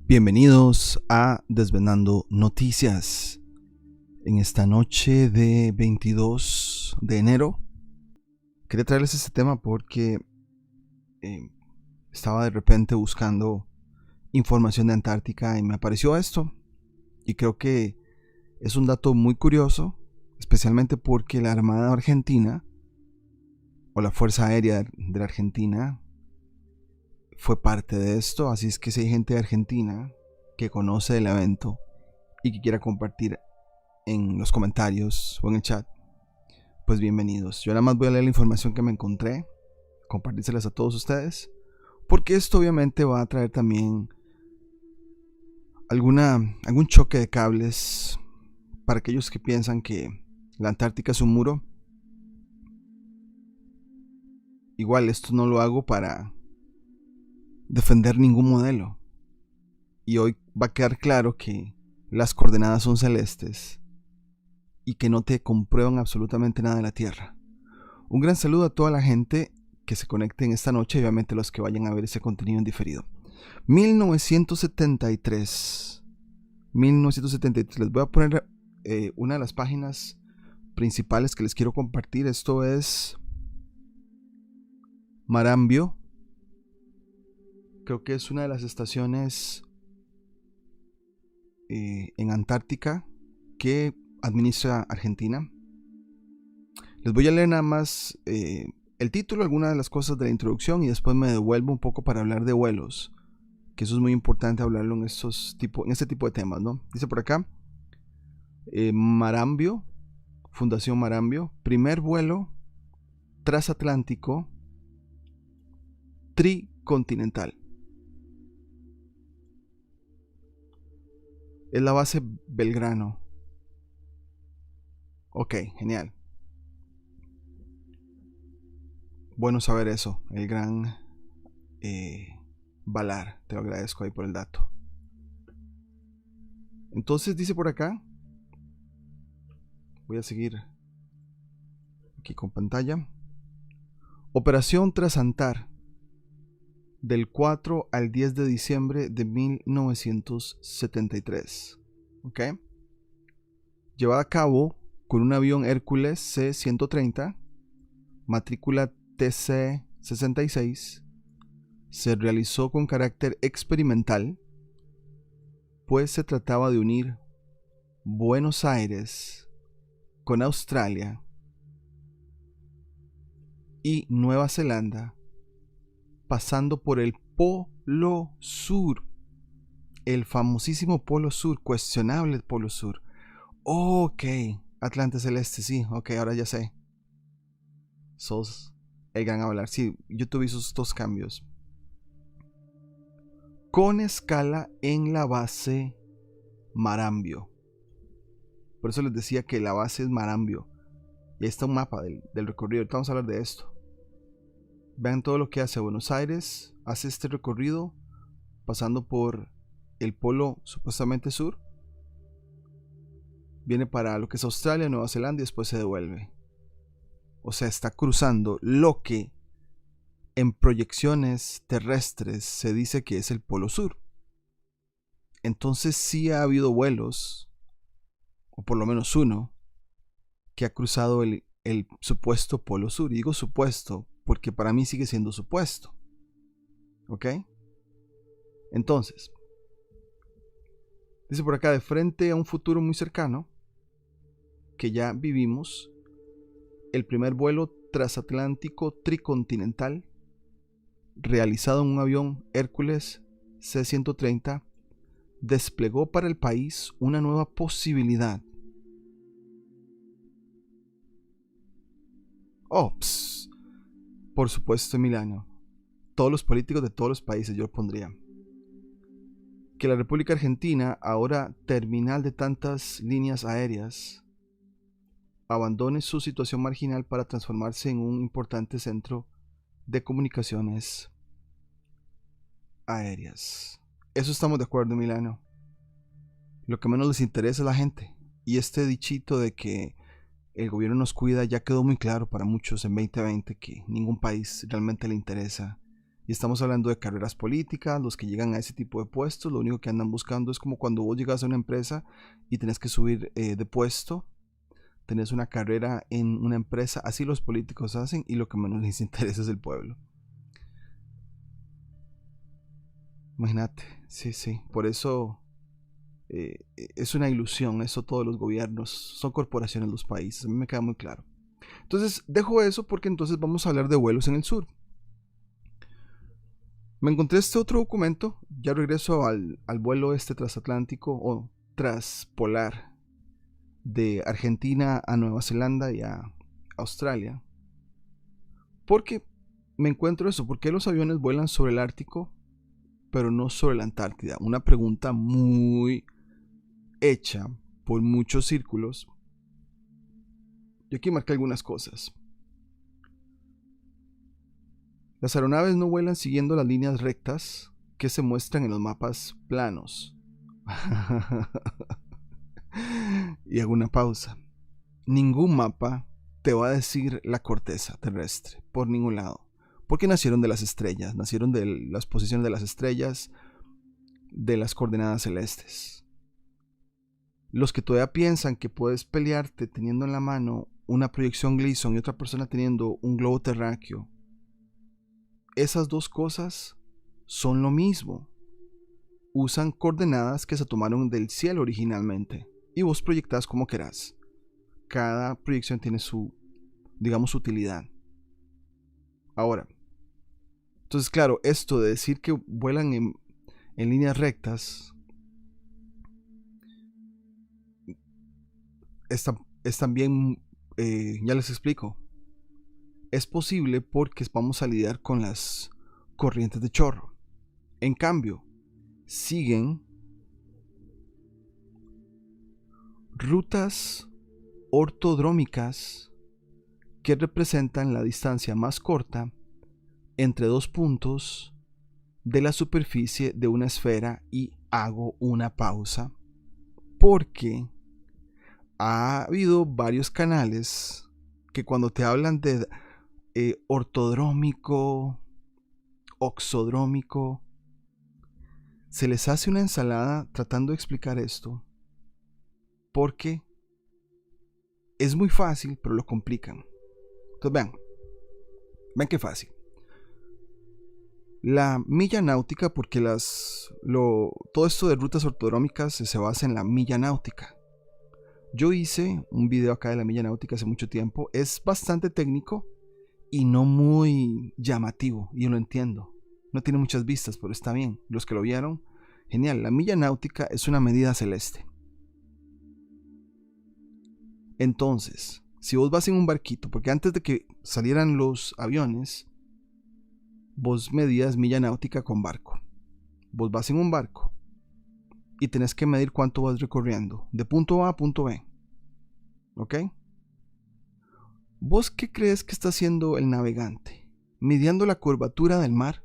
Bienvenidos a Desvelando Noticias. En esta noche de 22 de enero quería traerles este tema porque estaba de repente buscando información de Antártica y me apareció esto, y creo que es un dato muy curioso, especialmente porque la Armada Argentina o la Fuerza Aérea de la Argentina fue parte de esto. Así es que si hay gente de Argentina que conoce el evento y que quiera compartir en los comentarios o en el chat, pues bienvenidos. Yo nada más voy a leer la información que me encontré, compartírselas a todos ustedes, porque esto obviamente va a traer también algún choque de cables para aquellos que piensan que la Antártica es un muro. Igual esto no lo hago para defender ningún modelo, y hoy va a quedar claro que las coordenadas son celestes y que no te comprueban absolutamente nada de la Tierra. Un gran saludo a toda la gente que se conecte en esta noche y obviamente los que vayan a ver ese contenido en diferido. 1973. Les voy a poner una de las páginas principales que les quiero compartir. Esto es Marambio. Creo que es una de las estaciones en Antártica que administra Argentina. Les voy a leer nada más el título, algunas de las cosas de la introducción, y después me devuelvo un poco para hablar de vuelos, que eso es muy importante hablarlo en este tipo de temas, ¿no? Dice por acá, Marambio, Fundación Marambio, primer vuelo transatlántico tricontinental. Es la base Belgrano. Ok, genial. Bueno saber eso, el gran Valar, te lo agradezco ahí por el dato. Entonces dice por acá, voy a seguir aquí con pantalla. Operación Trasantar, del 4 al 10 de diciembre de 1973. ¿Ok? Llevada a cabo con un avión Hércules C-130, matrícula TC-66, se realizó con carácter experimental, pues se trataba de unir Buenos Aires con Australia y Nueva Zelanda, pasando por el Polo Sur, el famosísimo Polo Sur, cuestionable Polo Sur. Ok, Atlante Celeste, sí, ok, ahora ya sé. Sos el gran hablar. Sí, yo tuve esos dos cambios. Con escala en la base Marambio. Por eso les decía que la base es Marambio. Y ahí está un mapa del recorrido. Ahorita vamos a hablar de esto. Vean todo lo que hace Buenos Aires. Hace este recorrido pasando por el polo supuestamente sur. Viene para lo que es Australia, Nueva Zelanda, y después se devuelve. O sea, está cruzando lo que en proyecciones terrestres se dice que es el polo sur. Entonces sí ha habido vuelos, o por lo menos uno, que ha cruzado el supuesto polo sur. Y digo supuesto porque para mí sigue siendo supuesto. ¿Ok? Entonces, dice por acá, de frente a un futuro muy cercano, que ya vivimos, el primer vuelo transatlántico tricontinental realizado en un avión Hércules C-130 desplegó para el país una nueva posibilidad. Por supuesto, Emiliano. Todos los políticos de todos los países yo lo pondría. Que la República Argentina, ahora terminal de tantas líneas aéreas, abandone su situación marginal para transformarse en un importante centro de comunicaciones aéreas. Eso estamos de acuerdo, Milano. Lo que menos les interesa es la gente. Y este dichito de que el gobierno nos cuida ya quedó muy claro para muchos en 2020 que ningún país realmente le interesa Y estamos hablando de carreras políticas, los que llegan a ese tipo de puestos, lo único que andan buscando es como cuando vos llegas a una empresa y tenés que subir de puesto, tenés una carrera en una empresa, así los políticos hacen y lo que menos les interesa es el pueblo. Imagínate, sí, por eso es una ilusión, eso todos los gobiernos, son corporaciones los países, a mí me queda muy claro. Entonces dejo eso porque entonces vamos a hablar de vuelos en el sur. Me encontré este otro documento, ya regreso al vuelo transatlántico o transpolar de Argentina a Nueva Zelanda y a Australia. Porque me encuentro eso, ¿por qué los aviones vuelan sobre el Ártico pero no sobre la Antártida? Una pregunta muy hecha por muchos círculos. Yo aquí marqué algunas cosas. Las aeronaves no vuelan siguiendo las líneas rectas que se muestran en los mapas planos. Y hago una pausa. Ningún mapa te va a decir la corteza terrestre, por ningún lado. Porque nacieron de las estrellas, nacieron de las posiciones de las estrellas, de las coordenadas celestes. Los que todavía piensan que puedes pelearte teniendo en la mano una proyección Gleason y otra persona teniendo un globo terráqueo, esas dos cosas son lo mismo. Usan coordenadas que se tomaron del cielo originalmente y vos proyectás como querás. Cada proyección tiene su, digamos, utilidad. Ahora, entonces claro, esto de decir que vuelan en líneas rectas es también, ya les explico, es posible porque vamos a lidiar con las corrientes de chorro. En cambio, siguen rutas ortodrómicas que representan la distancia más corta entre dos puntos de la superficie de una esfera, y hago una pausa porque ha habido varios canales que cuando te hablan de ortodrómico, oxodrómico, se les hace una ensalada tratando de explicar esto porque es muy fácil pero lo complican. Entonces vean qué fácil. La milla náutica, porque todo esto de rutas ortodrómicas se basa en la milla náutica. Yo hice un video acá de la milla náutica hace mucho tiempo. Es bastante técnico y no muy llamativo, y yo lo entiendo. No tiene muchas vistas, pero está bien. Los que lo vieron, genial. La milla náutica es una medida celeste. Entonces, si vos vas en un barquito, porque antes de que salieran los aviones, vos medías milla náutica con barco. Vos vas en un barco y tenés que medir cuánto vas recorriendo de punto A a punto B. ¿Ok? ¿Vos qué crees que está haciendo el navegante? ¿Midiendo la curvatura del mar?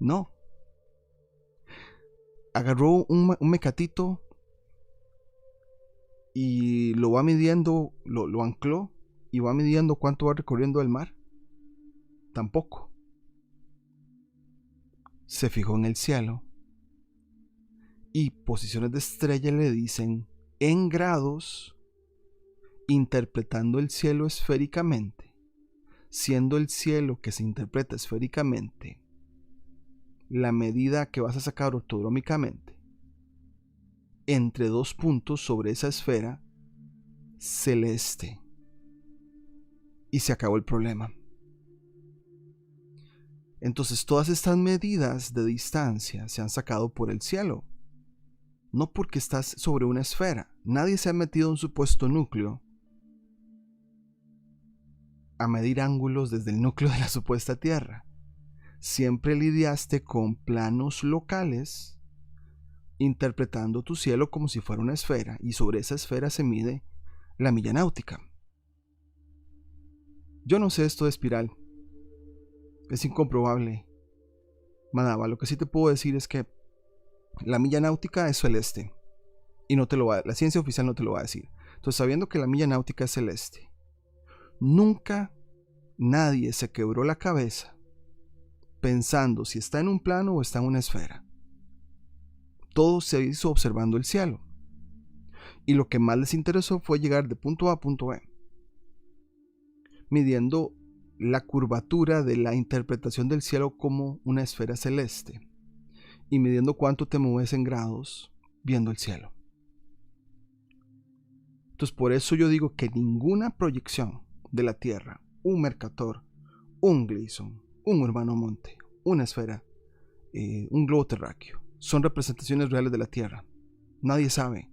No. Agarró un mecatito y lo va midiendo, lo ancló y va midiendo cuánto va recorriendo el mar. Tampoco. Se fijó en el cielo y posiciones de estrella le dicen en grados, interpretando el cielo esféricamente, siendo el cielo que se interpreta esféricamente la medida que vas a sacar ortodrómicamente entre dos puntos sobre esa esfera celeste, y se acabó el problema. Entonces todas estas medidas de distancia se han sacado por el cielo, no porque estás sobre una esfera. Nadie se ha metido en un supuesto núcleo a medir ángulos desde el núcleo de la supuesta Tierra. Siempre lidiaste con planos locales, interpretando tu cielo como si fuera una esfera, y sobre esa esfera se mide la milla náutica. Yo no sé esto de espiral, es incomprobable. Manaba, lo que sí te puedo decir es que la milla náutica es celeste, y la ciencia oficial no te lo va a decir. Entonces, sabiendo que la milla náutica es celeste, nunca nadie se quebró la cabeza pensando si está en un plano o está en una esfera. Todo se hizo observando el cielo. Y lo que más les interesó fue llegar de punto A a punto B, midiendo la curvatura de la interpretación del cielo como una esfera celeste y midiendo cuánto te mueves en grados viendo el cielo. Entonces, por eso yo digo que ninguna proyección de la Tierra, un Mercator, un Gleason, un Urbano Monte, una esfera, un globo terráqueo, son representaciones reales de la Tierra. Nadie sabe.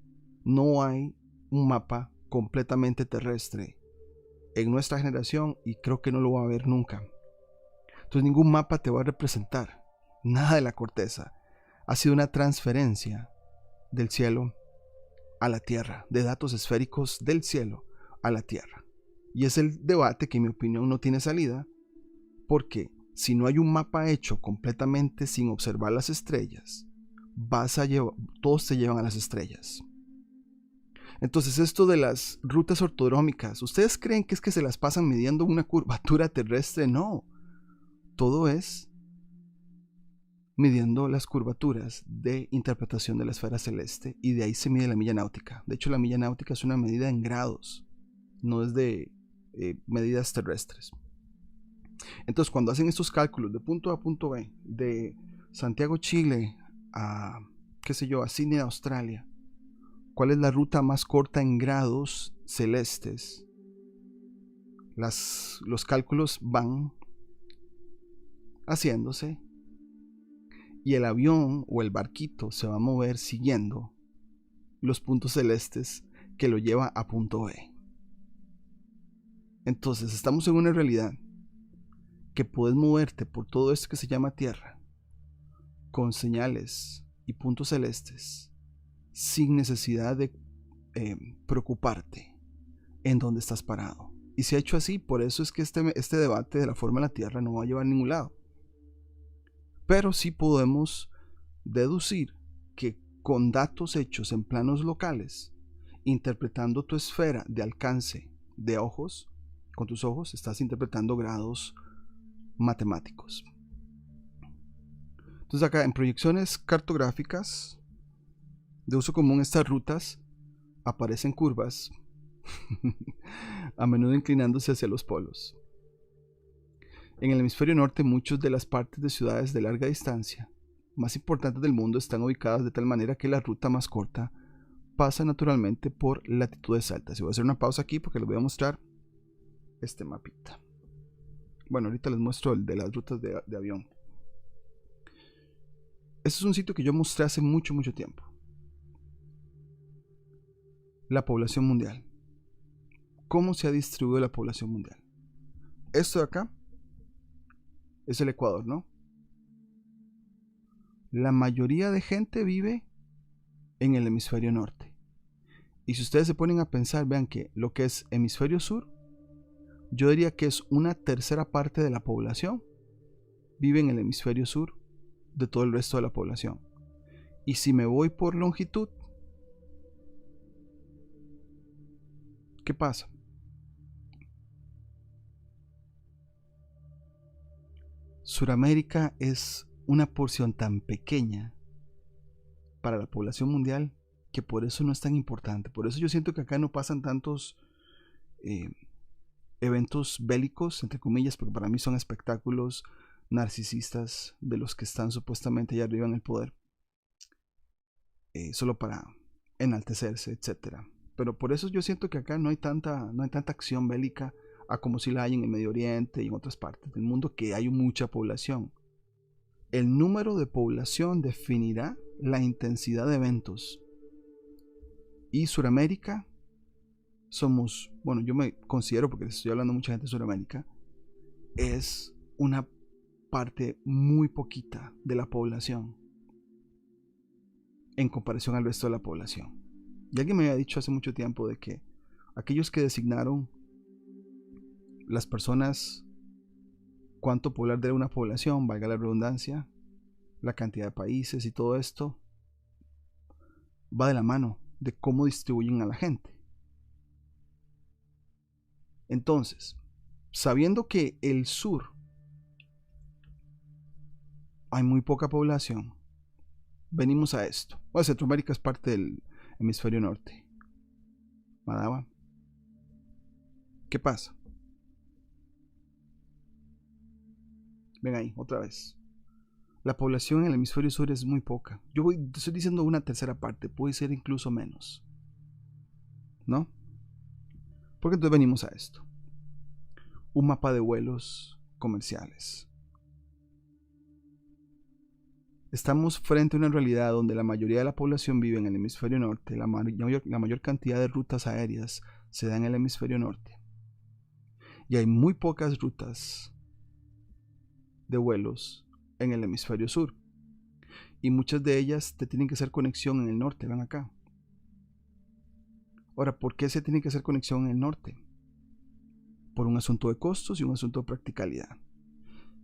No hay un mapa completamente terrestre en nuestra generación y creo que no lo va a haber nunca. Entonces ningún mapa te va a representar nada de la corteza. Ha sido una transferencia del cielo a la Tierra, de datos esféricos del cielo a la Tierra. Y es el debate que en mi opinión no tiene salida, porque si no hay un mapa hecho completamente sin observar las estrellas, todos te llevan a las estrellas. Entonces esto de las rutas ortodrómicas, ¿ustedes creen que es que se las pasan midiendo una curvatura terrestre? No, todo es midiendo las curvaturas de interpretación de la esfera celeste y de ahí se mide la milla náutica. De hecho, la milla náutica es una medida en grados, no es de medidas terrestres. Entonces, cuando hacen estos cálculos de punto A a punto B, de Santiago, Chile, a, qué sé yo, a Sydney, Australia, ¿cuál es la ruta más corta en grados celestes? Los cálculos van haciéndose y el avión o el barquito se va a mover siguiendo los puntos celestes que lo lleva a punto B. Entonces estamos en una realidad que puedes moverte por todo esto que se llama Tierra con señales y puntos celestes sin necesidad de preocuparte en dónde estás parado. Y se ha hecho así, por eso es que este debate de la forma de la Tierra no va a llevar a ningún lado. Pero sí podemos deducir que con datos hechos en planos locales, interpretando tu esfera de alcance de ojos, con tus ojos estás interpretando grados matemáticos. Entonces acá en proyecciones cartográficas de uso común, estas rutas aparecen curvas a menudo inclinándose hacia los polos. En el hemisferio norte, muchas de las partes de ciudades de larga distancia más importantes del mundo están ubicadas de tal manera que la ruta más corta pasa naturalmente por latitudes altas. Y voy a hacer una pausa aquí porque les voy a mostrar este mapita. Bueno, ahorita les muestro el de las rutas de avión. Este es un sitio que yo mostré hace mucho tiempo. La población mundial. ¿Cómo se ha distribuido la población mundial? Esto de acá es el Ecuador, ¿no? La mayoría de gente vive en el hemisferio norte. Y si ustedes se ponen a pensar, vean que lo que es hemisferio sur, yo diría que es una tercera parte de la población vive en el hemisferio sur de todo el resto de la población. Y si me voy por longitud, ¿qué pasa? Suramérica es una porción tan pequeña para la población mundial que por eso no es tan importante. Por eso yo siento que acá no pasan tantos eventos bélicos, entre comillas, porque para mí son espectáculos narcisistas de los que están supuestamente allá arriba en el poder, solo para enaltecerse, etcétera. Pero por eso yo siento que acá no hay tanta acción bélica a como si la hay en el Medio Oriente y en otras partes del mundo, que hay mucha población. El número de población definirá la intensidad de eventos. Y Suramérica somos, bueno, yo me considero, porque les estoy hablando a mucha gente de Suramérica, es una parte muy poquita de la población en comparación al resto de la población. Y alguien me había dicho hace mucho tiempo de que aquellos que designaron las personas cuánto poblar de una población, valga la redundancia, la cantidad de países y todo esto, va de la mano de cómo distribuyen a la gente. Entonces, sabiendo que el sur hay muy poca población. Venimos a esto. Bueno, Centroamérica es parte del hemisferio norte. Madaba. ¿Qué pasa? Ven ahí, otra vez. La población en el hemisferio sur es muy poca. Te estoy diciendo una tercera parte, puede ser incluso menos. ¿No? Porque entonces venimos a esto. Un mapa de vuelos comerciales. Estamos frente a una realidad donde la mayoría de la población vive en el hemisferio norte. La mayor cantidad de rutas aéreas se da en el hemisferio norte. Y hay muy pocas rutas de vuelos en el hemisferio sur. Y muchas de ellas te tienen que hacer conexión en el norte. Ven acá. Ahora, ¿por qué se tiene que hacer conexión en el norte? Por un asunto de costos y un asunto de practicalidad.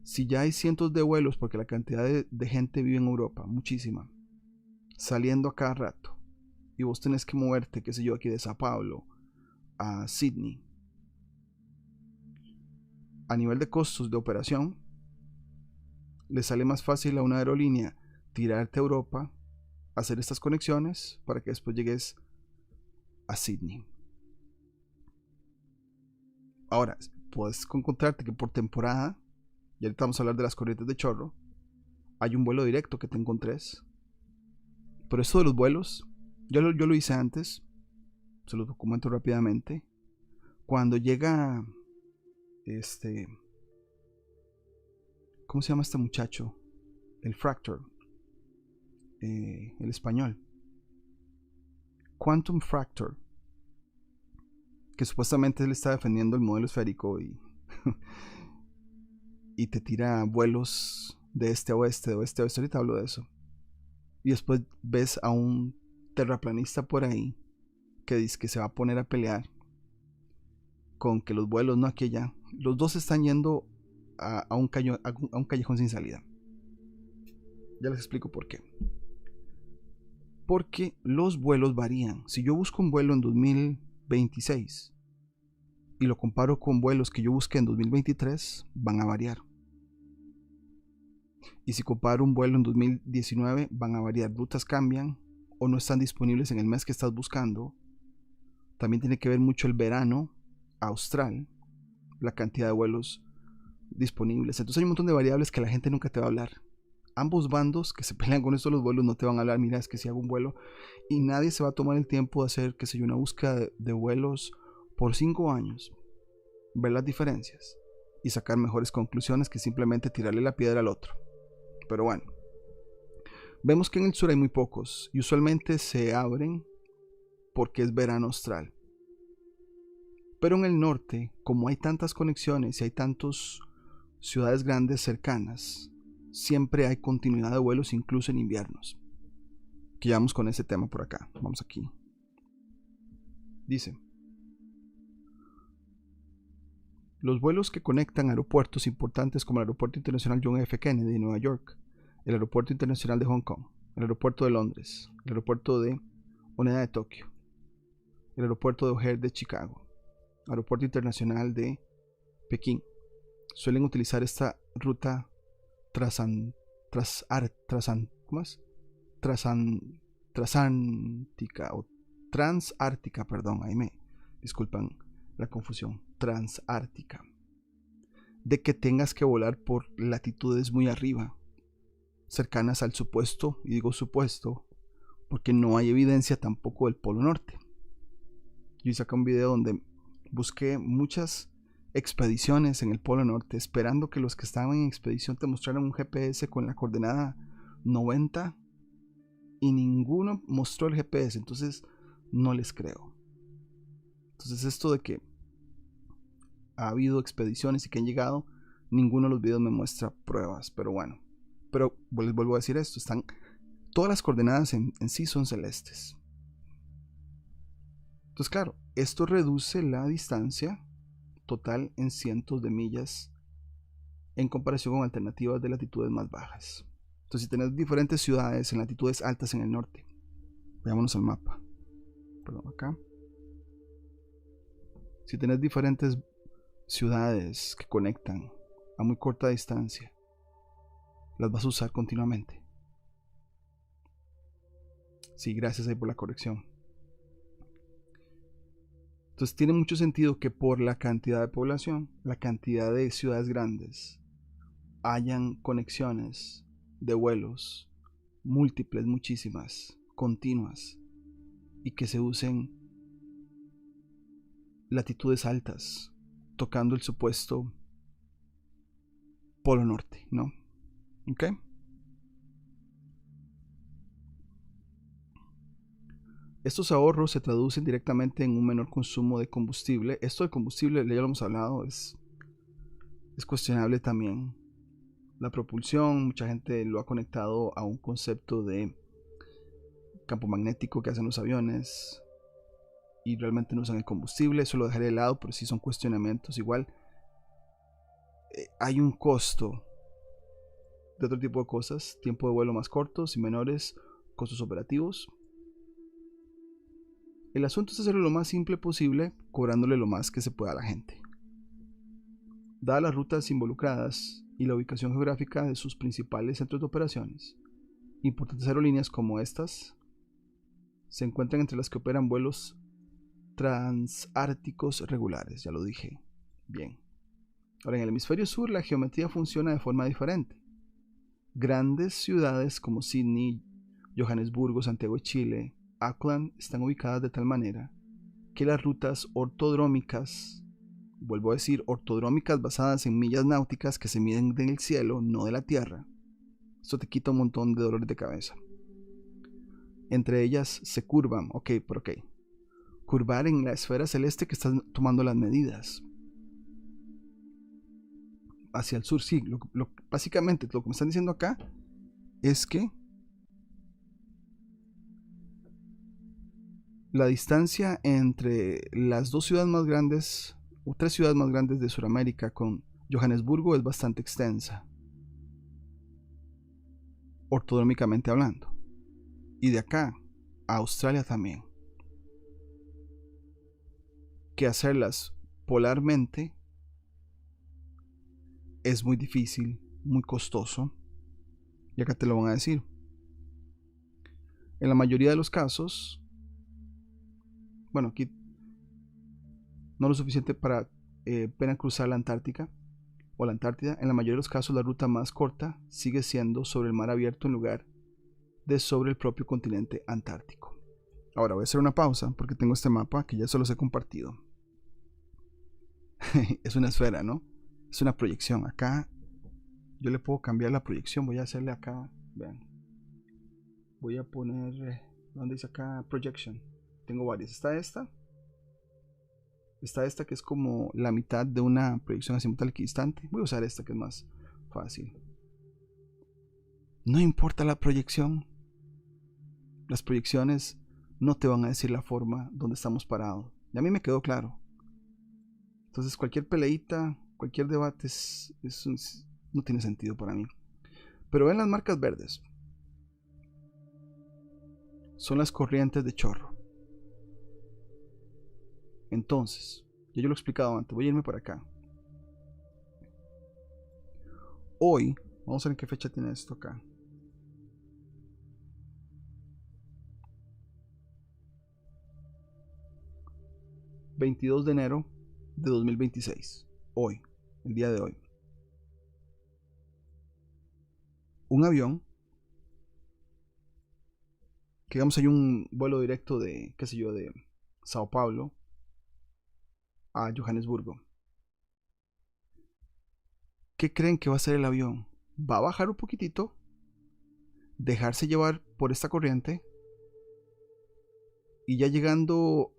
Si ya hay cientos de vuelos, porque la cantidad de gente vive en Europa, muchísima, saliendo a cada rato, y vos tenés que moverte, qué sé yo, aquí de Sao Paulo a Sydney, a nivel de costos de operación, le sale más fácil a una aerolínea tirarte a Europa, hacer estas conexiones para que después llegues a Sydney. Ahora, puedes encontrarte que por temporada, y ahorita vamos a hablar de las corrientes de chorro, hay un vuelo directo que te encontres. Pero esto de los vuelos, yo lo hice antes, se lo documento rápidamente. Cuando llega ¿cómo se llama este muchacho? El Fractor, el español. Quantum Fractor, que supuestamente él está defendiendo el modelo esférico y, y te tira vuelos de este a oeste, de oeste a oeste. Ahorita hablo de eso. Y después ves a un terraplanista por ahí que dice que se va a poner a pelear con que los vuelos no aquí allá. Los dos están yendo a un callejón sin salida. Ya les explico por qué. Porque los vuelos varían. Si yo busco un vuelo en 2026 y lo comparo con vuelos que yo busqué en 2023, van a variar. Y si comparo un vuelo en 2019, van a variar. Rutas cambian o no están disponibles en el mes que estás buscando. También tiene que ver mucho el verano austral, la cantidad de vuelos disponibles. Entonces hay un montón de variables que la gente nunca te va a hablar. Ambos bandos que se pelean con esto de los vuelos no te van a hablar, mira, es que si hago un vuelo, y nadie se va a tomar el tiempo de hacer, qué sé yo, una búsqueda de vuelos por 5 años, ver las diferencias y sacar mejores conclusiones que simplemente tirarle la piedra al otro. Pero bueno, vemos que en el sur hay muy pocos y usualmente se abren porque es verano austral. Pero en el norte, como hay tantas conexiones y hay tantas ciudades grandes cercanas, siempre hay continuidad de vuelos incluso en inviernos. Que vamos con ese tema por acá. Vamos aquí. Dice: los vuelos que conectan aeropuertos importantes como el Aeropuerto Internacional John F. Kennedy de Nueva York, el Aeropuerto Internacional de Hong Kong, el Aeropuerto de Londres, el Aeropuerto de Haneda de Tokio, el Aeropuerto de O'Hare de Chicago, Aeropuerto Internacional de Pekín, suelen utilizar esta ruta transártica o transártica, perdón, ahí me disculpan la confusión, transártica, de que tengas que volar por latitudes muy arriba, cercanas al supuesto, y digo supuesto porque no hay evidencia tampoco del Polo Norte. Yo hice acá un video donde busqué muchas expediciones en el Polo Norte, esperando que los que estaban en expedición te mostraran un GPS con la coordenada 90 y ninguno mostró el GPS, entonces no les creo. Entonces esto de que ha habido expediciones y que han llegado, ninguno de los videos me muestra pruebas, pero bueno. Pero les vuelvo a decir esto, todas las coordenadas en sí son celestes. Entonces claro, esto reduce la distancia total en cientos de millas en comparación con alternativas de latitudes más bajas. Entonces si tenés diferentes ciudades en latitudes altas en el norte, veámonos al mapa, perdón, acá. Si tenés diferentes ciudades que conectan a muy corta distancia las vas a usar continuamente. Sí, gracias ahí por la corrección. Entonces tiene mucho sentido que por la cantidad de población, la cantidad de ciudades grandes, hayan conexiones de vuelos múltiples, muchísimas, continuas, y que se usen latitudes altas, tocando el supuesto Polo Norte, ¿no? ¿Ok? Estos ahorros se traducen directamente en un menor consumo de combustible. Esto de combustible, ya lo hemos hablado, es cuestionable también. La propulsión, mucha gente lo ha conectado a un concepto de campo magnético que hacen los aviones y realmente no usan el combustible. Eso lo dejaré de lado, pero sí son cuestionamientos. Igual hay un costo de otro tipo de cosas, tiempo de vuelo más cortos y menores, costos operativos. El asunto es hacerlo lo más simple posible, cobrándole lo más que se pueda a la gente. Dadas las rutas involucradas y la ubicación geográfica de sus principales centros de operaciones, importantes aerolíneas como estas se encuentran entre las que operan vuelos transárticos regulares, ya lo dije. Bien. Ahora, en el hemisferio sur la geometría funciona de forma diferente. Grandes ciudades como Sydney, Johannesburgo, Santiago de Chile, Auckland están ubicadas de tal manera que las rutas ortodrómicas, vuelvo a decir, ortodrómicas basadas en millas náuticas que se miden del cielo, no de la tierra. Esto te quita un montón de dolores de cabeza. Entre ellas se curvan, curvar en la esfera celeste que estás tomando las medidas. Hacia el sur, sí. Básicamente lo que me están diciendo acá es que la distancia entre las dos ciudades más grandes, o tres ciudades más grandes de Sudamérica con Johannesburgo es bastante extensa, ortodrómicamente hablando. Y de acá a Australia también. Que hacerlas polarmente es muy difícil, muy costoso. Y acá te lo van a decir. En la mayoría de los casos, bueno, aquí no lo suficiente para pena cruzar la Antártica o la Antártida. En la mayoría de los casos la ruta más corta sigue siendo sobre el mar abierto en lugar de sobre el propio continente antártico. Ahora voy a hacer una pausa porque tengo este mapa que ya se los he compartido. Es una esfera, ¿no? Es una proyección. Acá yo le puedo cambiar la proyección. Voy a hacerle acá, vean. Voy a poner, ¿dónde dice acá? Projection. Tengo varias. Está esta. Está esta que es como la mitad de una proyección azimutal equidistante. Voy a usar esta que es más fácil. No importa la proyección. Las proyecciones no te van a decir la forma donde estamos parados. Y a mí me quedó claro. Entonces cualquier peleita, cualquier debate no tiene sentido para mí. Pero ven las marcas verdes. Son las corrientes de chorro. Entonces, yo lo he explicado antes, voy a irme por acá. Hoy, vamos a ver en qué fecha tiene esto acá. ...22 de enero de 2026. Hoy, el día de hoy. Un avión... que digamos hay un vuelo directo de, qué sé yo, de Sao Paulo a Johannesburgo. ¿Qué creen que va a hacer el avión? Va a bajar un poquitito, dejarse llevar por esta corriente, y ya llegando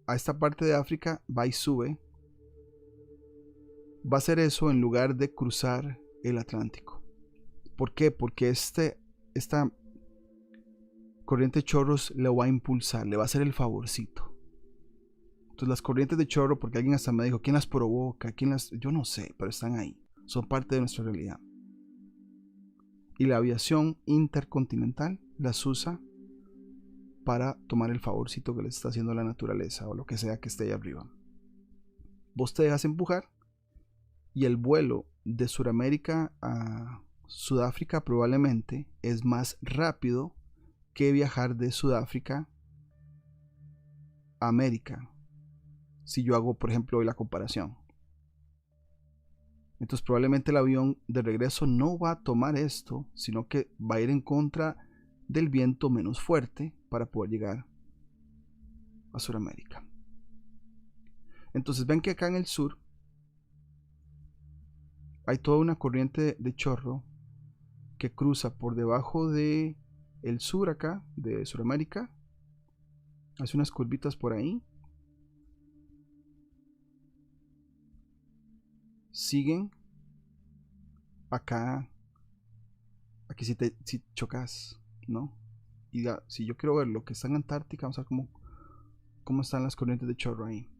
a esta parte de África va y sube. Va a hacer eso en lugar de cruzar el Atlántico. ¿Por qué? Porque esta corriente de chorros le va a impulsar, le va a hacer el favorcito. Entonces las corrientes de chorro, porque alguien hasta me dijo, ¿quién las provoca? Yo no sé, pero están ahí. Son parte de nuestra realidad. Y la aviación intercontinental las usa para tomar el favorcito que les está haciendo la naturaleza o lo que sea que esté ahí arriba. Vos te dejas empujar y el vuelo de Sudamérica a Sudáfrica probablemente es más rápido que viajar de Sudáfrica a América, si yo hago, por ejemplo, hoy la comparación. Entonces probablemente el avión de regreso no va a tomar esto, sino que va a ir en contra del viento menos fuerte para poder llegar a Sudamérica. Entonces ven que acá en el sur hay toda una corriente de chorro que cruza por debajo de el sur acá, de Sudamérica, hace unas curvitas por ahí, siguen acá, aquí si chocas, ¿no? Y ya, si yo quiero ver lo que está en Antártica, vamos a ver cómo están las corrientes de chorro ahí.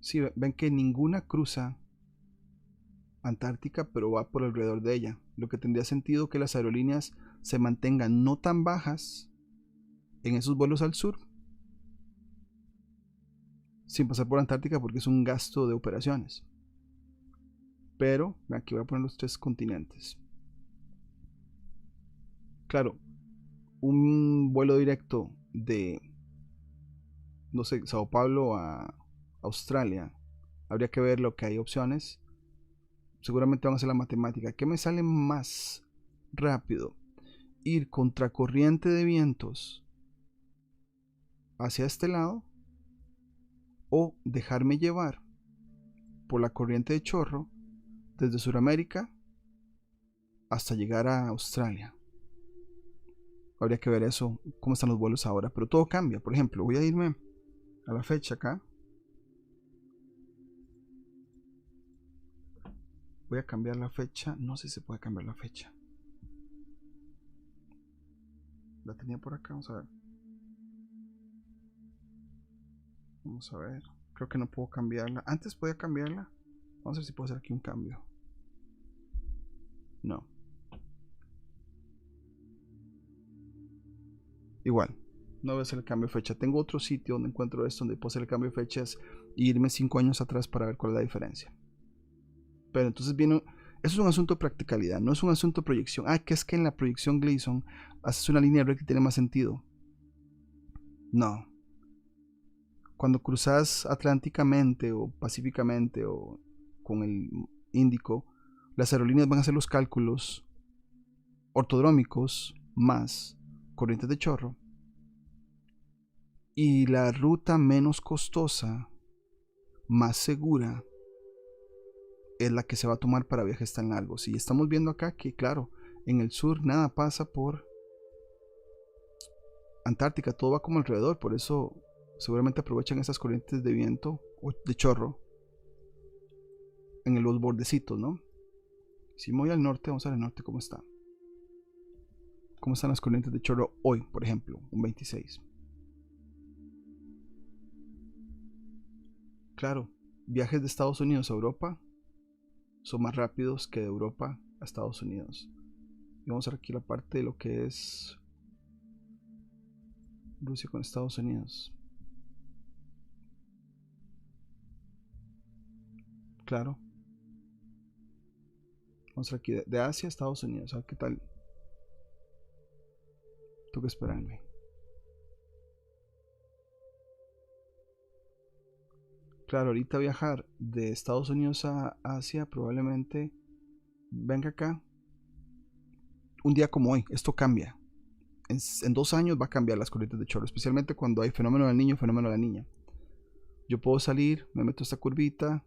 Sí, ven que ninguna cruza Antártica, pero va por alrededor de ella. Lo que tendría sentido que las aerolíneas se mantengan no tan bajas en esos vuelos al sur, sin pasar por Antártica, porque es un gasto de operaciones. Pero aquí voy a poner los 3 continentes. Claro, un vuelo directo de, no sé, Sao Paulo a Australia, habría que ver lo que hay opciones. Seguramente van a hacer la matemática. ¿Qué me sale más rápido? Ir contracorriente de vientos hacia este lado o dejarme llevar por la corriente de chorro desde Sudamérica hasta llegar a Australia. Habría que ver eso, cómo están los vuelos ahora, pero todo cambia. Por ejemplo, voy a irme a la fecha acá. Voy a cambiar la fecha. No sé si se puede cambiar la fecha. La tenía por acá, vamos a ver. Vamos a ver. Creo que no puedo cambiarla. Antes podía cambiarla. Vamos a ver si puedo hacer aquí un cambio. No. Igual. No voy a hacer el cambio de fecha. Tengo otro sitio donde encuentro esto, donde puedo hacer el cambio de fechas e irme 5 años atrás para ver cuál es la diferencia. Pero entonces viene... Eso es un asunto de practicalidad, no es un asunto de proyección. Que es que en la proyección Gleason haces una línea recta y tiene más sentido. No. Cuando cruzas atlánticamente o pacíficamente o con el Índico, las aerolíneas van a hacer los cálculos ortodrómicos más corrientes de chorro. Y la ruta menos costosa, más segura, es la que se va a tomar para viajes tan largos. Y estamos viendo acá que, claro, en el sur nada pasa por Antártica, todo va como alrededor, por eso seguramente aprovechan esas corrientes de viento o de chorro en los bordecitos, ¿no? Si me voy al norte, vamos a ver el norte cómo está. ¿Cómo están las corrientes de chorro hoy, por ejemplo, un 26? Claro, viajes de Estados Unidos a Europa son más rápidos que de Europa a Estados Unidos. Y vamos a ver aquí la parte de lo que es Rusia con Estados Unidos. Claro. Vamos a ver aquí de Asia a Estados Unidos. A ver qué tal. Tengo que esperarme. Claro, ahorita viajar de Estados Unidos a Asia probablemente venga acá. Un día como hoy, esto cambia. En 2 años va a cambiar las corrientes de chorro, especialmente cuando hay fenómeno del niño, fenómeno de la niña. Yo puedo salir, me meto esta curvita,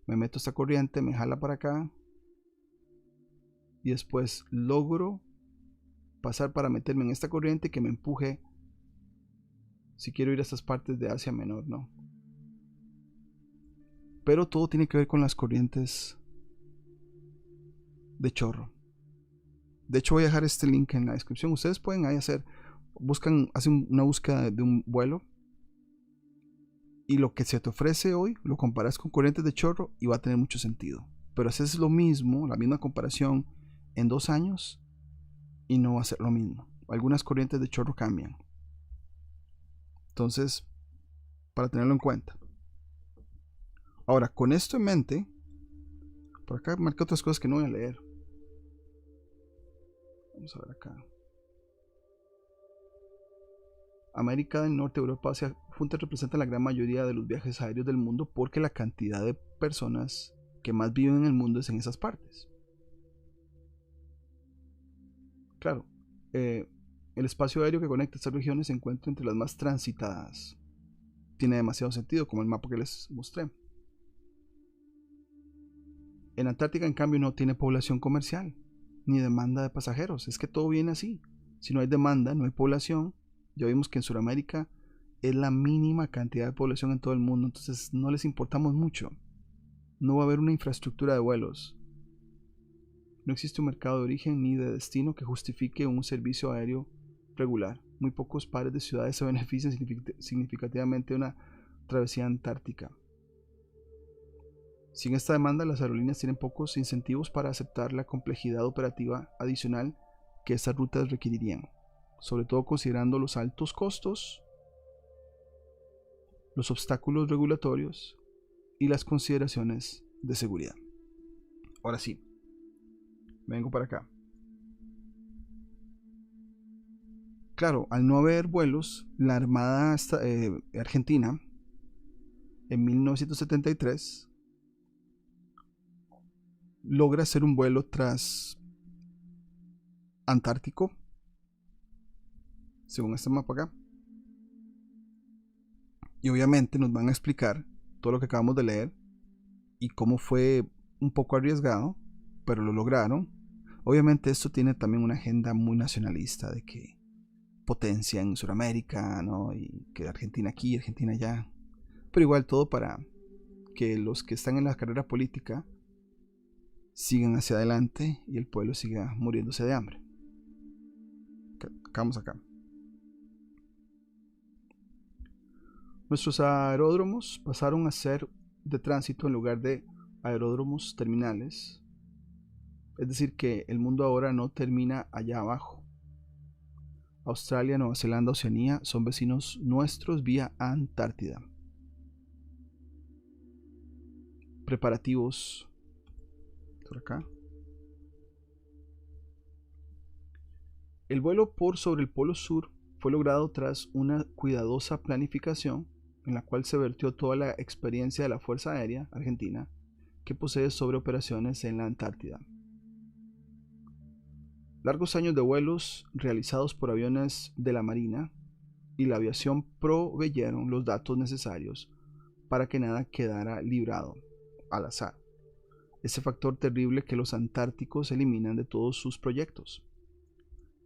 me meto esta corriente, me jala para acá y después logro pasar para meterme en esta corriente que me empuje si quiero ir a estas partes de Asia Menor, ¿no? Pero todo tiene que ver con las corrientes de chorro. De hecho voy a dejar este link en la descripción. Ustedes pueden ahí hacen una búsqueda de un vuelo y lo que se te ofrece hoy lo comparas con corrientes de chorro y va a tener mucho sentido. Pero haces lo mismo, la misma comparación en 2 años y no va a ser lo mismo. Algunas corrientes de chorro cambian. Entonces, para tenerlo en cuenta. Ahora, con esto en mente, Por acá marqué otras cosas que no voy a leer. Vamos a ver acá. América del Norte, Europa, Asia juntas representan la gran mayoría de los viajes aéreos del mundo porque la cantidad de personas que más viven en el mundo es en esas partes. Claro, el espacio aéreo que conecta estas regiones se encuentra entre las más transitadas. Tiene demasiado sentido, como el mapa que les mostré. En Antártica, en cambio, no tiene población comercial, ni demanda de pasajeros. Es que todo viene así. Si no hay demanda, no hay población. Ya vimos que en Sudamérica es la mínima cantidad de población en todo el mundo, entonces no les importamos mucho. No va a haber una infraestructura de vuelos. No existe un mercado de origen ni de destino que justifique un servicio aéreo regular. Muy pocos pares de ciudades se benefician significativamente de una travesía antártica. Sin esta demanda, las aerolíneas tienen pocos incentivos para aceptar la complejidad operativa adicional que estas rutas requerirían, sobre todo considerando los altos costos, los obstáculos regulatorios y las consideraciones de seguridad. Ahora sí, vengo para acá. Claro, al no haber vuelos, la Armada Argentina en 1973 logra hacer un vuelo transantártico, según este mapa acá. Y obviamente nos van a explicar todo lo que acabamos de leer y cómo fue un poco arriesgado, pero lo lograron. Obviamente esto tiene también una agenda muy nacionalista de que potencia en Sudamérica, ¿no? Y que Argentina aquí, Argentina allá. Pero igual todo para que los que están en la carrera política sigan hacia adelante y el pueblo siga muriéndose de hambre. Vamos acá. Nuestros aeródromos pasaron a ser de tránsito en lugar de aeródromos terminales. Es decir, que el mundo ahora no termina allá abajo. Australia, Nueva Zelanda, Oceanía son vecinos nuestros vía Antártida. Preparativos por acá. El vuelo por sobre el Polo Sur fue logrado tras una cuidadosa planificación en la cual se vertió toda la experiencia de la Fuerza Aérea Argentina que posee sobre operaciones en la Antártida. Largos años de vuelos realizados por aviones de la Marina y la aviación proveyeron los datos necesarios para que nada quedara librado al azar. Ese factor terrible que los antárticos eliminan de todos sus proyectos.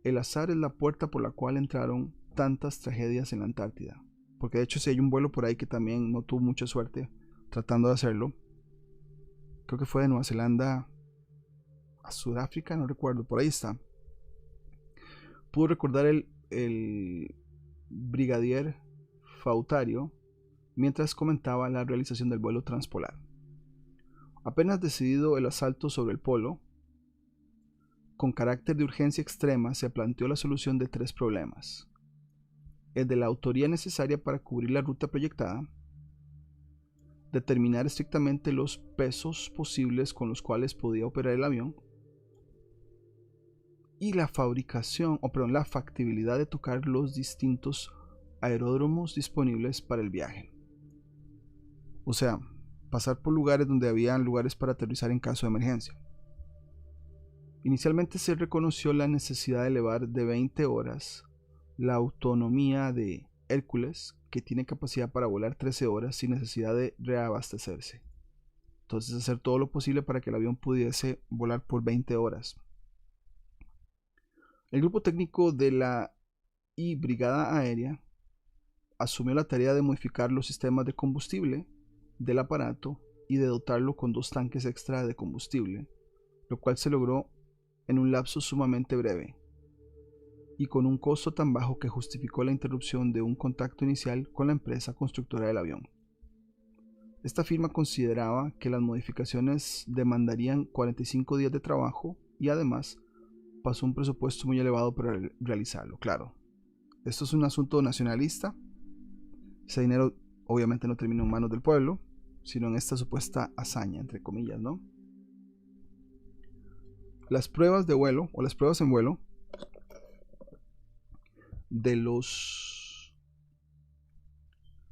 El azar es la puerta por la cual entraron tantas tragedias en la Antártida. Porque de hecho si hay un vuelo por ahí que también no tuvo mucha suerte tratando de hacerlo. Creo que fue de Nueva Zelanda a Sudáfrica, no recuerdo, por ahí está. Pudo recordar el brigadier Fautario mientras comentaba la realización del vuelo transpolar. Apenas decidido el asalto sobre el polo, con carácter de urgencia extrema se planteó la solución de tres problemas. El de la autoría necesaria para cubrir la ruta proyectada, determinar estrictamente los pesos posibles con los cuales podía operar el avión, y la la factibilidad de tocar los distintos aeródromos disponibles para el viaje. O sea, pasar por lugares donde había lugares para aterrizar en caso de emergencia. Inicialmente se reconoció la necesidad de elevar de 20 horas la autonomía de Hércules, que tiene capacidad para volar 13 horas sin necesidad de reabastecerse. Entonces hacer todo lo posible para que el avión pudiese volar por 20 horas. El grupo técnico de la Brigada Aérea asumió la tarea de modificar los sistemas de combustible del aparato y de dotarlo con 2 tanques extra de combustible, lo cual se logró en un lapso sumamente breve y con un costo tan bajo que justificó la interrupción de un contacto inicial con la empresa constructora del avión. Esta firma consideraba que las modificaciones demandarían 45 días de trabajo y además pasó un presupuesto muy elevado para realizarlo. Claro, esto es un asunto nacionalista. Ese dinero obviamente no terminó en manos del pueblo, sino en esta supuesta hazaña, entre comillas, ¿no? las pruebas de vuelo o las pruebas en vuelo de los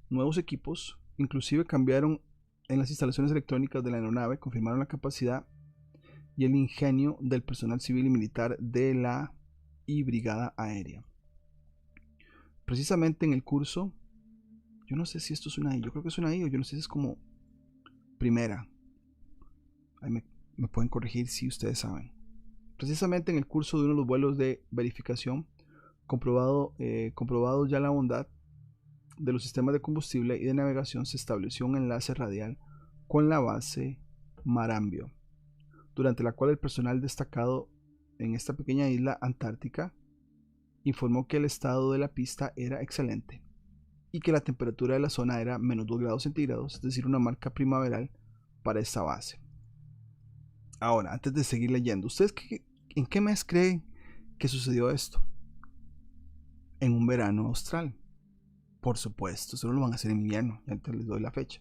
nuevos equipos inclusive cambiaron en las instalaciones electrónicas de la aeronave, confirmaron la capacidad y el ingenio del personal civil y militar de la brigada aérea. Precisamente en el curso, yo no sé si esto es una I, yo creo que es una I, o yo no sé si es como primera. Ahí me pueden corregir si ustedes saben. Precisamente en el curso de uno de los vuelos de verificación, comprobado ya la bondad de los sistemas de combustible y de navegación, se estableció un enlace radial con la base Marambio, durante la cual el personal destacado en esta pequeña isla antártica informó que el estado de la pista era excelente y que la temperatura de la zona era menos 2 grados centígrados, es decir, una marca primaveral para esta base. Ahora, antes de seguir leyendo, ¿ustedes en qué mes creen que sucedió esto? En un verano austral. Por supuesto, solo lo van a hacer en invierno, ya antes les doy la fecha.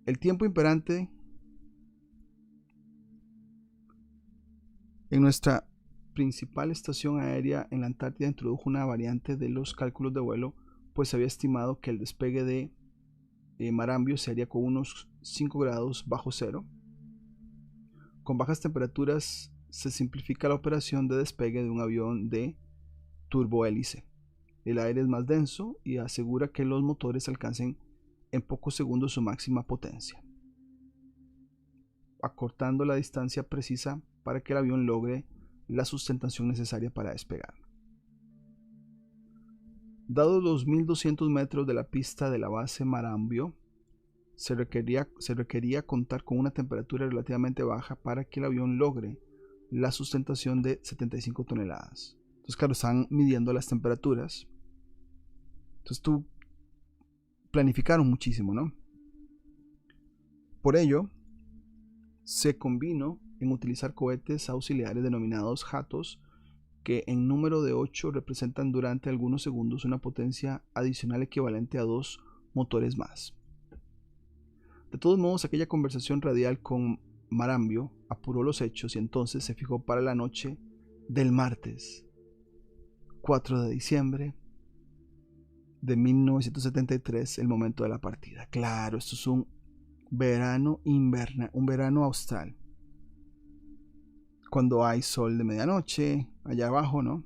El tiempo imperante en nuestra principal estación aérea en la Antártida introdujo una variante de los cálculos de vuelo, pues se había estimado que el despegue de Marambio se haría con unos 5 grados bajo cero. Con bajas temperaturas se simplifica la operación de despegue de un avión de turbohélice. El aire es más denso y asegura que los motores alcancen en pocos segundos su máxima potencia, acortando la distancia precisa para que el avión logre la sustentación necesaria para despegar. Dados los 1200 metros de la pista de la base Marambio, se requería contar con una temperatura relativamente baja para que el avión logre la sustentación de 75 toneladas. Entonces, claro, están midiendo las temperaturas. Entonces, planificaron muchísimo, ¿no? Por ello, se convino en utilizar cohetes auxiliares denominados jatos, que en número de 8 representan durante algunos segundos una potencia adicional equivalente a 2 motores más. De todos modos, aquella conversación radial con Marambio apuró los hechos y entonces se fijó para la noche del martes 4 de diciembre de 1973 el momento de la partida. Claro, esto es un verano un verano austral, cuando hay sol de medianoche allá abajo, ¿no?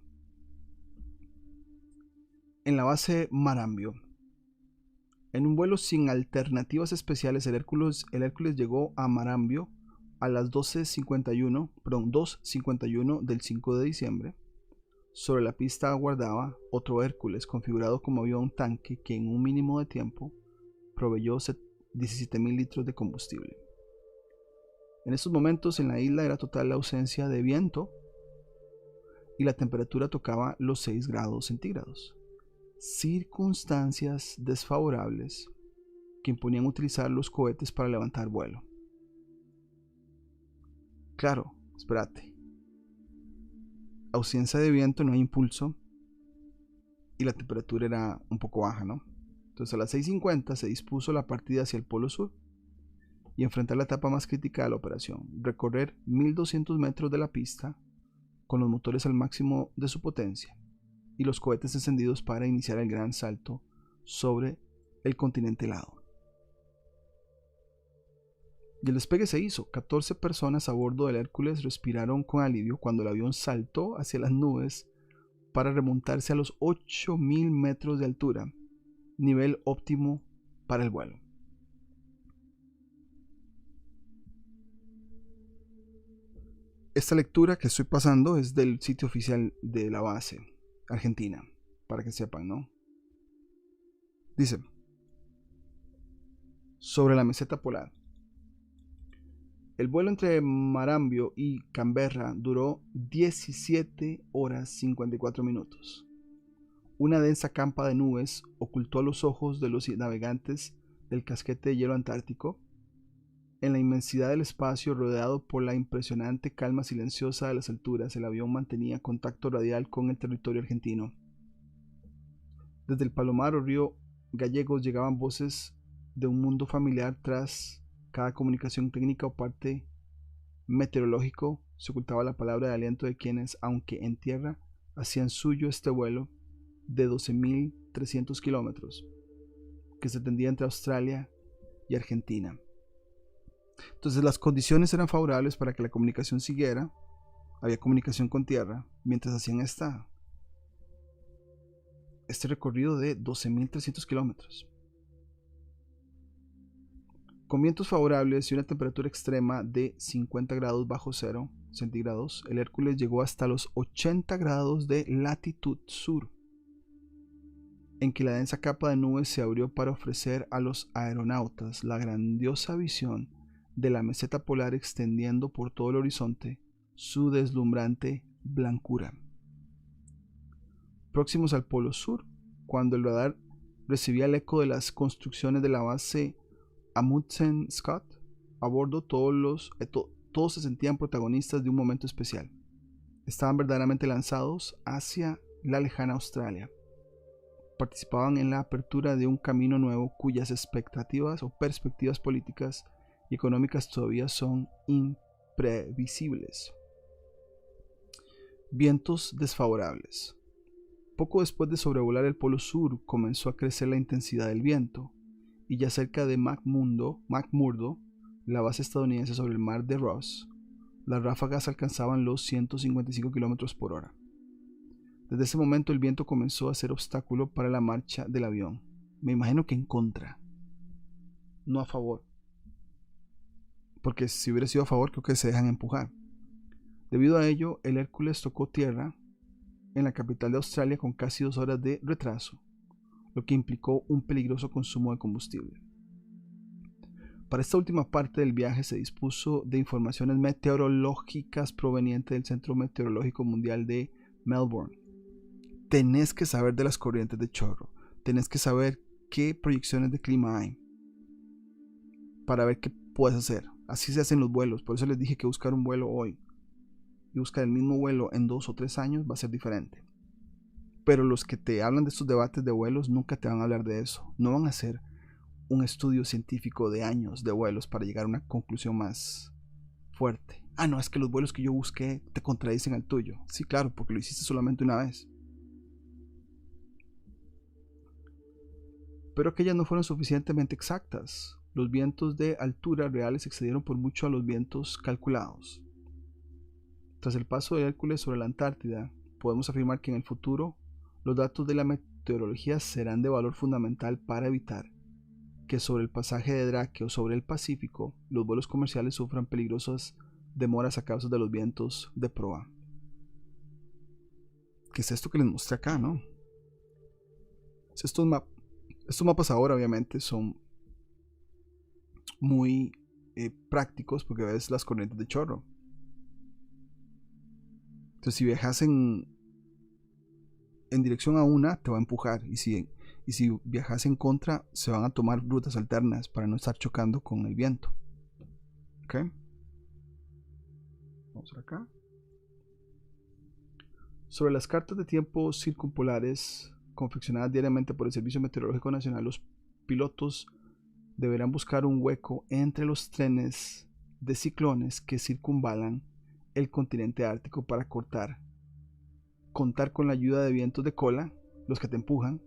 En la base Marambio, en un vuelo sin alternativas especiales, el Hércules llegó a Marambio a las 2:51 del 5 de diciembre. Sobre la pista aguardaba otro Hércules configurado como avión tanque que en un mínimo de tiempo proveyó 17.000 litros de combustible. En estos momentos en la isla era total la ausencia de viento y la temperatura tocaba los 6 grados centígrados. Circunstancias desfavorables que imponían utilizar los cohetes para levantar vuelo. Claro, espérate. Ausencia de viento, no hay impulso y la temperatura era un poco baja, ¿no? Entonces a las 6:50 se dispuso la partida hacia el polo sur y enfrentar la etapa más crítica de la operación, recorrer 1200 metros de la pista con los motores al máximo de su potencia y los cohetes encendidos para iniciar el gran salto sobre el continente helado. Y el despegue se hizo. 14 personas a bordo del Hércules respiraron con alivio cuando el avión saltó hacia las nubes para remontarse a los 8000 metros de altura, nivel óptimo para el vuelo. Esta lectura que estoy pasando es del sitio oficial de la base argentina, para que sepan, ¿no? Dice: sobre la meseta polar. El vuelo entre Marambio y Canberra duró 17 horas 54 minutos. Una densa campa de nubes ocultó a los ojos de los navegantes del casquete de hielo antártico. En la inmensidad del espacio, rodeado por la impresionante calma silenciosa de las alturas, el avión mantenía contacto radial con el territorio argentino. Desde el Palomar o Río Gallegos llegaban voces de un mundo familiar tras cada comunicación técnica o parte meteorológico se ocultaba la palabra de aliento de quienes, aunque en tierra, hacían suyo este vuelo de 12.300 kilómetros que se tendía entre Australia y Argentina. Entonces las condiciones eran favorables para que la comunicación siguiera, había comunicación con tierra, mientras hacían este recorrido de 12.300 kilómetros. Con vientos favorables y una temperatura extrema de 50 grados bajo cero centígrados, el Hércules llegó hasta los 80 grados de latitud sur, en que la densa capa de nubes se abrió para ofrecer a los aeronautas la grandiosa visión de la meseta polar extendiendo por todo el horizonte su deslumbrante blancura. Próximos al polo sur, cuando el radar recibía el eco de las construcciones de la base Amundsen Scott, a bordo todos se sentían protagonistas de un momento especial. Estaban verdaderamente lanzados hacia la lejana Australia. Participaban en la apertura de un camino nuevo cuyas expectativas o perspectivas políticas y económicas todavía son imprevisibles. Vientos desfavorables. Poco después de sobrevolar el polo sur comenzó a crecer la intensidad del viento, y ya cerca de McMurdo, la base estadounidense sobre el mar de Ross, las ráfagas alcanzaban los 155 km por hora. Desde ese momento el viento comenzó a ser obstáculo para la marcha del avión. Me imagino que en contra, no a favor, porque si hubiera sido a favor creo que se dejan empujar. Debido a ello, el Hércules tocó tierra en la capital de Australia con casi 2 horas de retraso, lo que implicó un peligroso consumo de combustible. Para esta última parte del viaje se dispuso de informaciones meteorológicas provenientes del Centro Meteorológico Mundial de Melbourne. Tenés que saber de las corrientes de chorro, tenés que saber qué proyecciones de clima hay para ver qué puedes hacer. Así se hacen los vuelos, por eso les dije que buscar un vuelo hoy y buscar el mismo vuelo en 2 o 3 años va a ser diferente. Pero los que te hablan de estos debates de vuelos nunca te van a hablar de eso. No van a hacer un estudio científico de años de vuelos para llegar a una conclusión más fuerte. Ah, no, es que los vuelos que yo busqué te contradicen al tuyo. Sí, claro, porque lo hiciste solamente una vez. Pero aquellas no fueron suficientemente exactas. Los vientos de altura reales excedieron por mucho a los vientos calculados. Tras el paso de Hércules sobre la Antártida, podemos afirmar que en el futuro los datos de la meteorología serán de valor fundamental para evitar que sobre el pasaje de Drake o sobre el Pacífico los vuelos comerciales sufran peligrosas demoras a causa de los vientos de proa. ¿Qué es esto que les mostré acá, no? Estos mapas ahora obviamente son muy prácticos porque ves las corrientes de chorro. Entonces si viajas en dirección a una te va a empujar, y si viajas en contra se van a tomar rutas alternas para no estar chocando con el viento. Ok, vamos acá. Sobre las cartas de tiempo circumpolares confeccionadas diariamente por el Servicio Meteorológico Nacional, los pilotos deberán buscar un hueco entre los trenes de ciclones que circunvalan el continente ártico para contar con la ayuda de vientos de cola, los que te empujan,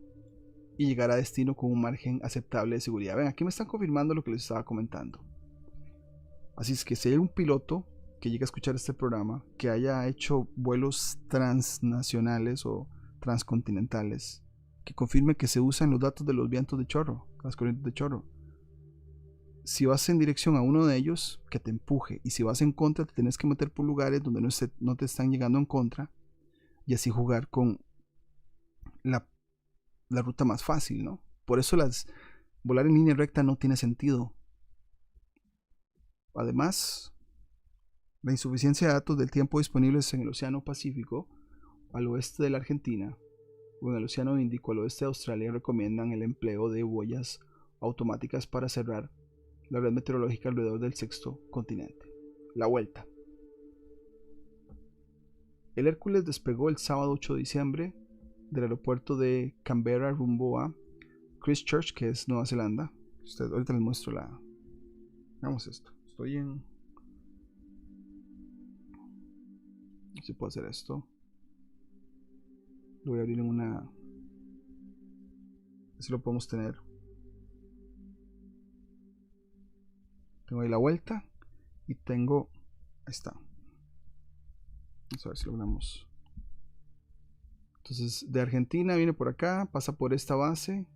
y llegar a destino con un margen aceptable de seguridad. Ven, aquí me están confirmando lo que les estaba comentando. Así es que si hay un piloto que llegue a escuchar este programa, que haya hecho vuelos transnacionales o transcontinentales, que confirme que se usan los datos de los vientos de chorro, las corrientes de chorro. Si vas en dirección a uno de ellos, que te empuje, y si vas en contra, te tienes que meter por lugares donde no te están llegando en contra, y así jugar con la ruta más fácil, ¿no? Por eso volar en línea recta no tiene sentido. Además, la insuficiencia de datos del tiempo disponibles en el Océano Pacífico al oeste de la Argentina o en el Océano Índico al oeste de Australia recomiendan el empleo de boyas automáticas para cerrar la red meteorológica alrededor del sexto continente. La vuelta. El Hércules despegó el sábado 8 de diciembre del aeropuerto de Canberra rumbo a Christchurch, que es Nueva Zelanda. Ahorita les muestro Veamos esto. Estoy en Si puedo hacer esto. Lo voy a abrir en una... Así lo podemos tener. Tengo ahí la vuelta. Y tengo... Ahí está. Vamos a ver si logramos. Entonces de Argentina viene por acá. Pasa por esta base.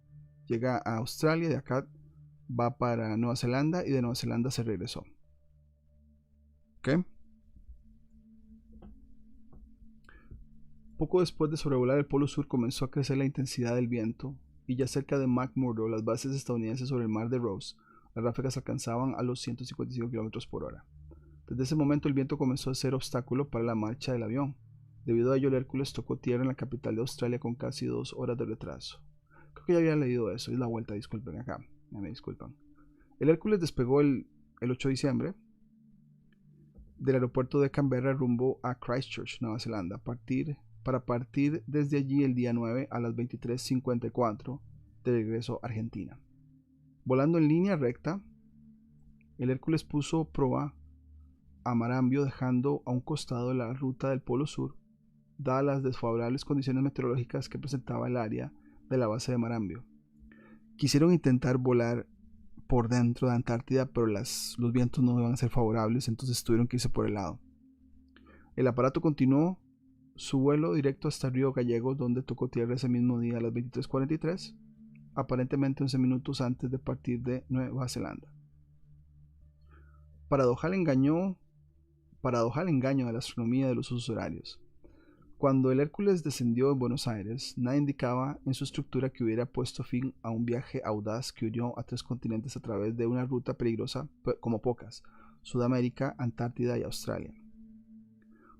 Llega a Australia. De acá va para Nueva Zelanda. Y de Nueva Zelanda se regresó. ¿Ok? Poco después de sobrevolar el Polo Sur comenzó a crecer la intensidad del viento y ya cerca de McMurdo, las bases estadounidenses sobre el mar de Ross, las ráfagas alcanzaban a los 155 km por hora. Desde ese momento el viento comenzó a ser obstáculo para la marcha del avión. Debido a ello el Hércules tocó tierra en la capital de Australia con casi 2 horas de retraso. Creo que ya había leído eso, es la vuelta, disculpen acá, ya me disculpan. El Hércules despegó el 8 de diciembre del aeropuerto de Canberra rumbo a Christchurch, Nueva Zelanda, para partir desde allí el día 9 a las 23:54 de regreso a Argentina. Volando en línea recta, el Hércules puso proa a Marambio, dejando a un costado la ruta del Polo Sur, dadas las desfavorables condiciones meteorológicas que presentaba el área de la base de Marambio. Quisieron intentar volar por dentro de Antártida, pero los vientos no iban a ser favorables, entonces tuvieron que irse por el lado. El aparato continuó su vuelo directo hasta Río Gallegos, donde tocó tierra ese mismo día a las 23:43, aparentemente 11 minutos antes de partir de Nueva Zelanda. Paradojal engaño de la astronomía de los usos horarios. Cuando el Hércules descendió en Buenos Aires, nada indicaba en su estructura que hubiera puesto fin a un viaje audaz que unió a 3 continentes a través de una ruta peligrosa como pocas: Sudamérica, Antártida y Australia.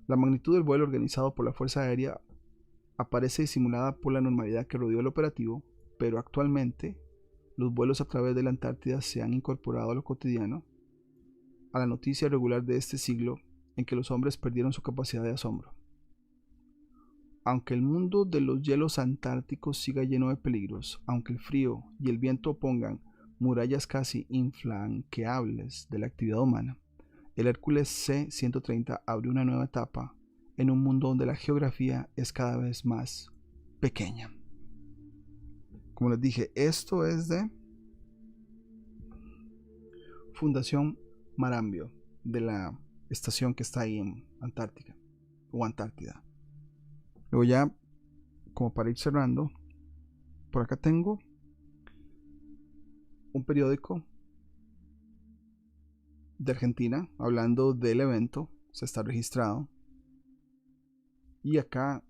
La magnitud del vuelo organizado por la Fuerza Aérea aparece disimulada por la normalidad que rodeó el operativo, pero actualmente los vuelos a través de la Antártida se han incorporado a lo cotidiano, a la noticia regular de este siglo en que los hombres perdieron su capacidad de asombro. Aunque el mundo de los hielos antárticos siga lleno de peligros, aunque el frío y el viento opongan murallas casi infranqueables de la actividad humana, el Hércules C-130 abrió una nueva etapa en un mundo donde la geografía es cada vez más pequeña. Como les dije, esto es de Fundación Marambio, de la estación que está ahí en Antártica o Antártida. Luego ya, como para ir cerrando, por acá tengo un periódico de Argentina hablando del evento. Se está registrado. Y acá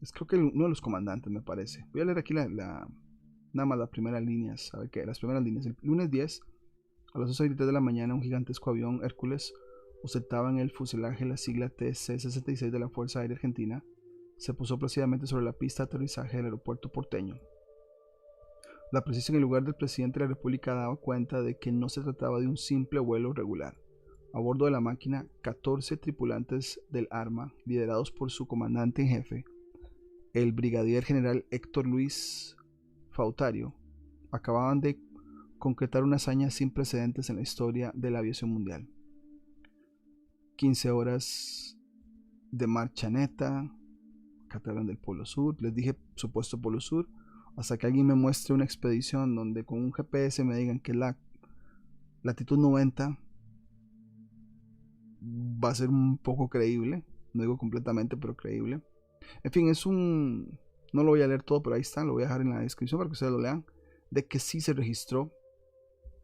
es creo que uno de los comandantes, me parece. Voy a leer aquí nada más las primeras líneas. A ver qué, las primeras líneas. El lunes 10 a las 11:23 de la mañana, un gigantesco avión Hércules ostentaba en el fuselaje la sigla TC-66 de la Fuerza Aérea Argentina. Se posó plácidamente sobre la pista de aterrizaje del aeropuerto porteño. La presencia en el lugar del presidente de la República daba cuenta de que no se trataba de un simple vuelo regular. A bordo de la máquina, 14 tripulantes del arma, liderados por su comandante en jefe, el brigadier general Héctor Luis Fautario, acababan de concretar una hazaña sin precedentes en la historia de la aviación mundial. 15 horas de marcha neta. Acá te hablan del Polo Sur. Les dije supuesto Polo Sur. Hasta que alguien me muestre una expedición donde con un GPS me digan que es la latitud 90, va a ser un poco creíble. No digo completamente, pero creíble. En fin, no lo voy a leer todo, pero ahí está. Lo voy a dejar en la descripción para que ustedes lo lean. De que sí se registró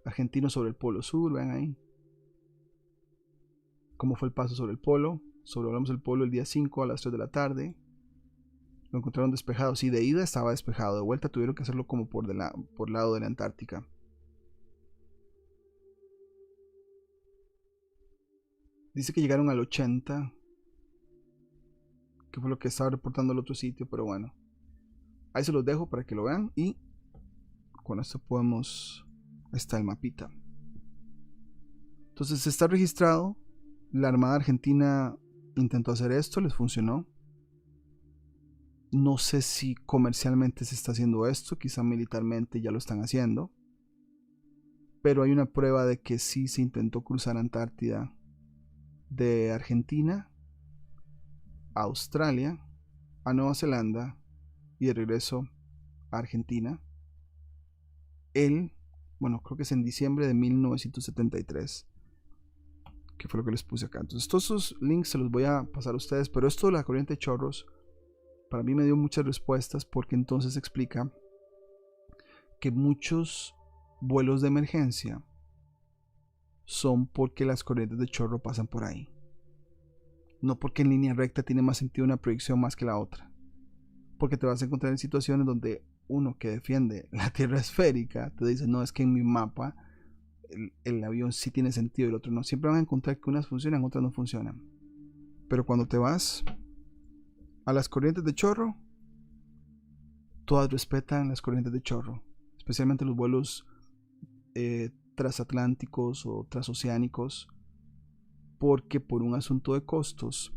argentino sobre el Polo Sur. Vean ahí cómo fue el paso sobre el polo. Sobrevolamos el polo el día 5 a las 3 de la tarde. Lo encontraron despejado. Sí, de ida estaba despejado. De vuelta tuvieron que hacerlo como por lado de la Antártica. Dice que llegaron al 80, que fue lo que estaba reportando el otro sitio, pero bueno. Ahí se los dejo para que lo vean y con esto podemos... Ahí está el mapita. Entonces está registrado. La Armada Argentina intentó hacer esto, les funcionó. No sé si comercialmente se está haciendo esto, quizá militarmente ya lo están haciendo. Pero hay una prueba de que sí se intentó cruzar Antártida de Argentina a Australia, a Nueva Zelanda y de regreso a Argentina. Creo que es en diciembre de 1973, que fue lo que les puse acá. Entonces todos esos links se los voy a pasar a ustedes, pero esto de la corriente de chorros para mí me dio muchas respuestas, porque entonces explica que muchos vuelos de emergencia son porque las corrientes de chorro pasan por ahí, no porque en línea recta tiene más sentido una proyección más que la otra, porque te vas a encontrar en situaciones donde uno que defiende la tierra esférica te dice, no, es que en mi mapa el avión sí tiene sentido y el otro no. Siempre van a encontrar que unas funcionan, otras no funcionan. Pero cuando te vas a las corrientes de chorro, todas respetan las corrientes de chorro, especialmente los vuelos transatlánticos o transoceánicos, porque por un asunto de costos,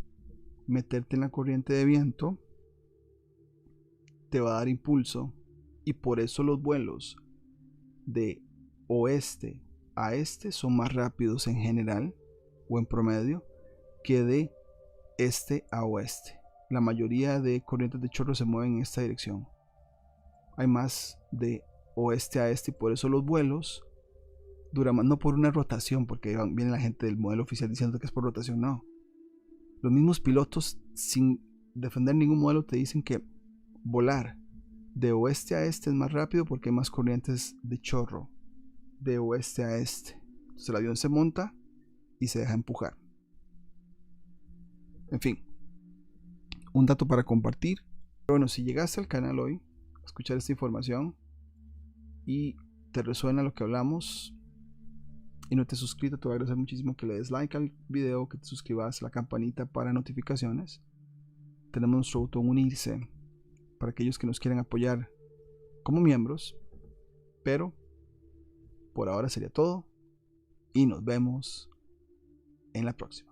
meterte en la corriente de viento te va a dar impulso, y por eso los vuelos de oeste a este son más rápidos en general o en promedio que de este a oeste. La mayoría de corrientes de chorro se mueven en esta dirección. Hay más de oeste a este, y por eso los vuelos duran más, no por una rotación, porque viene la gente del modelo oficial diciendo que es por rotación, no. Los mismos pilotos, sin defender ningún modelo, te dicen que volar de oeste a este es más rápido porque hay más corrientes de chorro de oeste a este. Entonces el avión se monta y se deja empujar. En fin, un dato para compartir. Pero bueno, si llegaste al canal hoy a escuchar esta información y te resuena lo que hablamos y no te has suscrito, te voy a agradecer muchísimo que le des like al video, que te suscribas a la campanita para notificaciones. Tenemos nuestro botón unirse para aquellos que nos quieren apoyar como miembros. Pero por ahora sería todo y nos vemos en la próxima.